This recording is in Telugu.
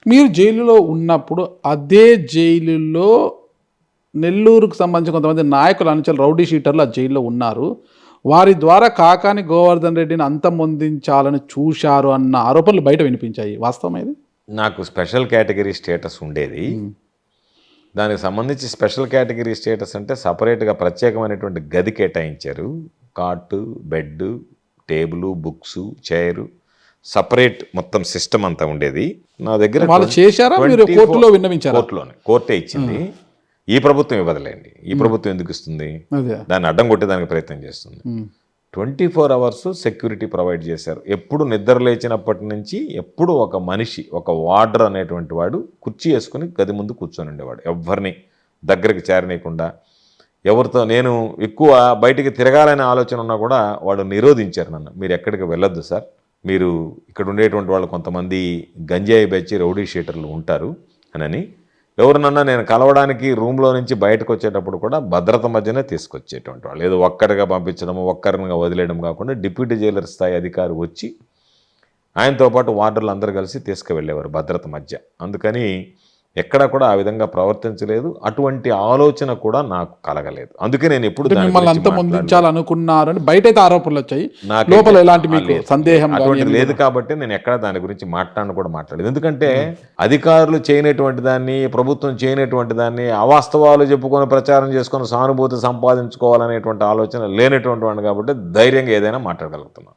మీరు జైలులో ఉన్నప్పుడు అదే జైలులో నెల్లూరుకు సంబంధించిన కొంతమంది నాయకులు అనుచరులు రౌడీ షీటర్లు ఆ జైల్లో ఉన్నారు. వారి ద్వారా కాకాని గోవర్ధన్ రెడ్డిని అంతమొందించాలని చూశారు అన్న ఆరోపణలు బయట వినిపించాయి. వాస్తవం ఇది? నాకు స్పెషల్ కేటగిరీ స్టేటస్ ఉండేది. దానికి సంబంధించి స్పెషల్ కేటగిరీ స్టేటస్ అంటే సపరేట్గా ప్రత్యేకమైనటువంటి గది కేటాయించారు. కాటు, bed, table, books, chair, separate మొత్తం సిస్టమ్ అంతా ఉండేది. నా దగ్గర వాళ్ళు చేశారా, మీరు కోర్టులో విన్నవించారా? కోర్టే ఇచ్చింది. ఈ ప్రభుత్వం ఇవ్వదులేండి. ఈ ప్రభుత్వం ఎందుకు ఇస్తుంది? దాన్ని అడ్డం కొట్టేదానికి ప్రయత్నం చేస్తుంది. 24 hours సెక్యూరిటీ ప్రొవైడ్ చేశారు. ఎప్పుడు నిద్ర లేచినప్పటి నుంచి ఎప్పుడు ఒక మనిషి, ఒక వార్డర్ అనేటువంటి వాడు కుర్చీ వేసుకుని గది ముందు కూర్చొని ఉండేవాడు. ఎవరిని దగ్గరికి చేరనీయకుండా. ఎవరితో నేను ఎక్కువ బయటికి తిరగాలనే ఆలోచన ఉన్నా కూడా వాడు నిరోధించారు నన్ను. మీరు ఎక్కడికి వెళ్ళొద్దు సార్, మీరు ఇక్కడ ఉండేటువంటి వాళ్ళు కొంతమంది గంజాయి బెచ్చి రౌడీ షీటర్లు ఉంటారు అని. ఎవరినన్నా నేను కలవడానికి రూమ్లో నుంచి బయటకు వచ్చేటప్పుడు కూడా భద్రత మధ్యనే తీసుకొచ్చేటువంటి వాళ్ళు. ఏదో ఒక్కరిగా పంపించడము, ఒక్కరిగా వదిలేయడం కాకుండా డిప్యూటీ జైలర్ స్థాయి అధికారి వచ్చి ఆయనతో పాటు వార్డర్లు అందరూ కలిసి తీసుకువెళ్ళేవారు భద్రత మధ్య. అందుకని ఎక్కడా కూడా ఆ విధంగా ప్రవర్తించలేదు. అటువంటి ఆలోచన కూడా నాకు కలగలేదు. అందుకే నేను ఎప్పుడు మిమ్మల్ని అంతమొందించాలనుకున్నారని బయట అయితే ఆరోపణలు వచ్చాయి. లోపల ఎలాంటి మీకు సందేహం అటువంటి లేదు కాబట్టి నేను ఎక్కడ దాని గురించి మాట్లాడలేదు. ఎందుకంటే అధికారులు చేయనటువంటి దాన్ని, ప్రభుత్వం చేయనటువంటి దాన్ని అవాస్తవాలు చెప్పుకొని ప్రచారం చేసుకొని సానుభూతి సంపాదించుకోవాలనేటువంటి ఆలోచన లేనటువంటి వాడిని కాబట్టి ధైర్యంగా ఏదైనా మాట్లాడగలుగుతున్నాను.